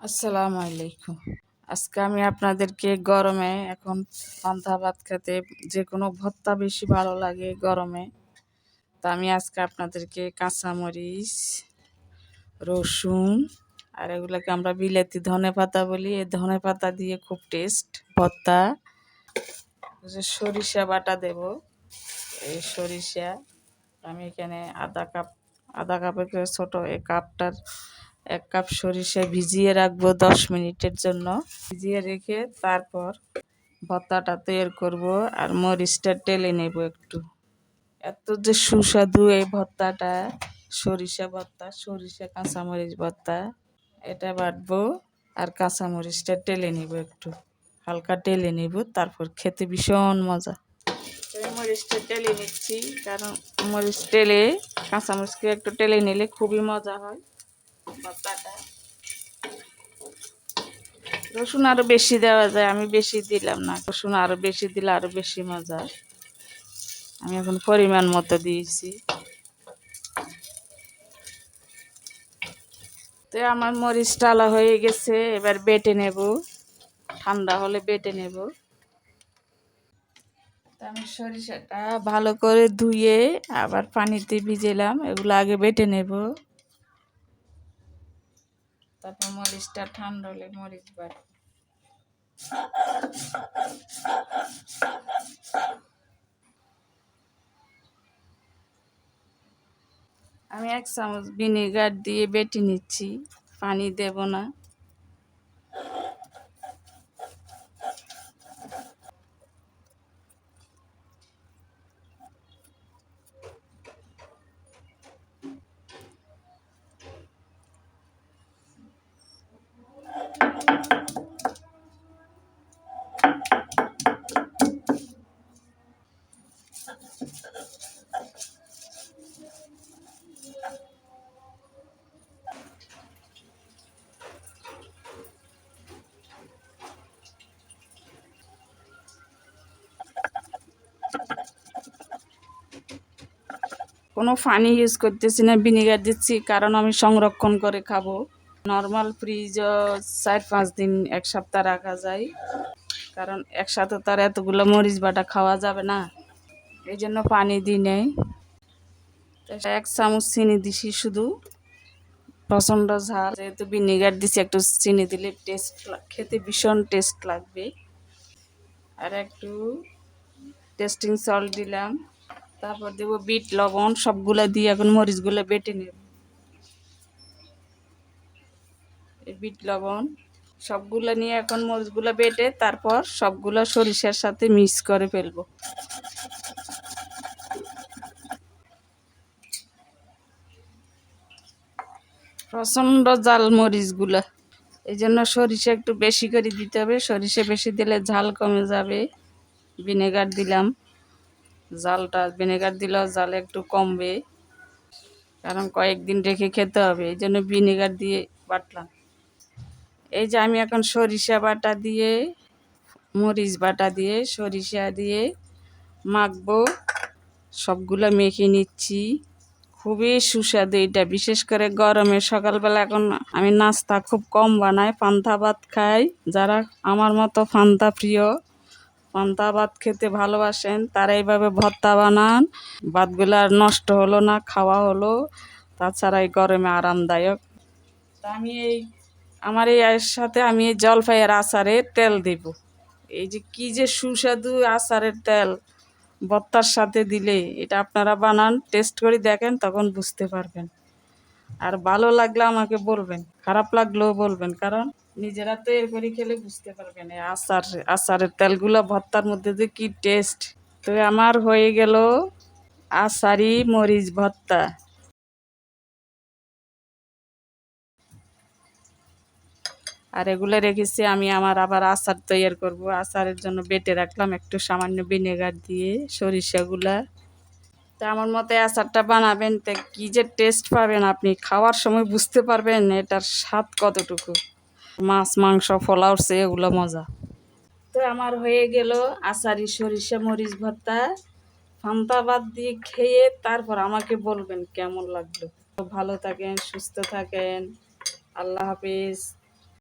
আসসালামু আলাইকুম। আজকে আমি আপনাদেরকে গরমে এখন পান্তা ভাত খেতে যে কোনো ভর্তা বেশি ভালো লাগে গরমে। তা আমি আজকে আপনাদেরকে কাঁচামরিচ, রসুন আর এগুলোকে আমরা বিলেতি ধনেপাতা বলি। এই ধনেপাতা দিয়ে খুব টেস্ট ভর্তা। যে সরিষা বাটা দেব, এই সরিষা আমি এখানে আধা কাপের করে ছোটো এই কাপটার 1 কাপ সরিষা ভিজিয়ে রাখবো 10 মিনিটের জন্য। ভিজিয়ে রেখে তারপর ভর্তাটা তৈরি করব। আর মরিচটা টেলে নেব একটু। এত যে সুস্বাদু এই ভর্তাটা, সরিষা ভর্তা, সরিষা কাঁচামরিচ ভর্তা, এটা বাটবো। আর কাঁচামরিচটা টেলে নিব, একটু হালকা টেলে নিব, তারপর খেতে ভীষণ মজা। এই মরিচটা টেলে নিচ্ছি, কারণ মরিচ টেলে কাঁচামরিচকে একটু টেলে নিলে খুবই মজা হয় ভর্তাটা। রসুন আরো বেশি দেওয়া যায়, আমি বেশি দিলাম না। রসুন আরো বেশি দিলে আরো বেশি মজা। আমি এখন পরিমাণ মতো দিয়েছি। তো আমার মরিচ টালা হয়ে গেছে, এবার বেটে নেব। ঠান্ডা হলে বেটে নেব। তো আমি সরিষাটা ভালো করে ধুয়ে আবার পানিতে ভিজেলাম, এগুলো আগে বেটে নেব। তারপর মরিচটা ঠান্ডা হলে মরিচ বাটবো। আমি 1 চামচ ভিনেগার দিয়ে বেটে নিচ্ছি, পানি দেব না। কোনো পানি ইউজ করতেছি না, ভিনেগার দিচ্ছি কারণ আমি সংরক্ষণ করে খাবো। নর্মাল ফ্রিজও 4-5 দিন 1 সপ্তাহ রাখা যায়, কারণ একসাথে তার এতগুলো মরিচ বাটা খাওয়া যাবে না, এই জন্য পানি দিই নেই। 1 চামচ চিনি দিছি শুধু, প্রচণ্ড ঝাল যেহেতু ভিনেগার দিছি, একটু চিনি দিলে খেতে ভীষণ টেস্ট লাগবে। আর একটু টেস্টিং সল্ট দিলাম, তারপর দেব বিট লবণ। সবগুলা দিয়ে এখন মরিচগুলো বেটে নেব। এই বিট লবণ সবগুলো নিয়ে এখন মরিচগুলো বেটে তারপর সবগুলো সরিষার সাথে মিক্স করে ফেলবো। প্রচণ্ড জাল মরিচগুলা, এই জন্য সরিষা একটু বেশি করে দিতে হবে। সরিষা বেশি দিলে ঝাল কমে যাবে। ভিনেগার দিলাম, ভিনেগার দিলেও জাল একটু কমবে, কারণ কয়েকদিন রেখে খেতে হবে, এই জন্য ভিনেগার দিয়ে বাটলাম। এই যে আমি এখন সরিষা বাটা দিয়ে, মরিচ বাটা দিয়ে, সরিষা দিয়ে মাখবো। সবগুলো মেখে নিচ্ছি। খুবই সুস্বাদু এটা, বিশেষ করে গরমে সকালবেলা। এখন আমি নাস্তা খুব কম বানাই, পান্তা ভাত খাই। যারা আমার মতো পান্তা প্রিয়, পান্তা ভাত খেতে ভালোবাসেন, তারা এইভাবে ভর্তা বানান। ভাতগুলো আর নষ্ট হলো না, খাওয়া হলো। তাছাড়া এই গরমে আরামদায়ক। তা আমি আমার এই সাথে আমি এই জলপাইয়ের আচারের তেল দেব। এই যে কি যে সুস্বাদু আচারের তেল ভর্তার সাথে দিলে, এটা আপনারা বানান, টেস্ট করে দেখেন, তখন বুঝতে পারবেন। আর ভালো লাগলে আমাকে বলবেন, খারাপ লাগলেও বলবেন, কারণ নিজেরা তৈরি করে খেলে বুঝতে পারবেন এই আচারের তেলগুলো ভর্তার মধ্যে যে কি টেস্ট। তো আমার হয়ে গেল আচারি মরিচ ভর্তা। আর এগুলো রেখেছি আমি আমার আবার আচার তৈরি করব। আচারের জন্য বেটে রাখলাম একটু সামান্য ভিনেগার দিয়ে সরিষাগুলা। তা আমার মতে আচারটা বানাবেন, তা কী যে টেস্ট পাবেন, আপনি খাওয়ার সময় বুঝতে পারবেন এটার স্বাদ কতটুকু। মাছ, মাংস, পোলাওর চেয়ে এগুলো মজা। তো আমার হয়ে গেল আচারি সরিষা মরিচ ভর্তা। পান্তা ভাত দিয়ে খেয়ে তারপর আমাকে বলবেন কেমন লাগলো। ভালো থাকেন, সুস্থ থাকেন। আল্লাহ হাফিজ।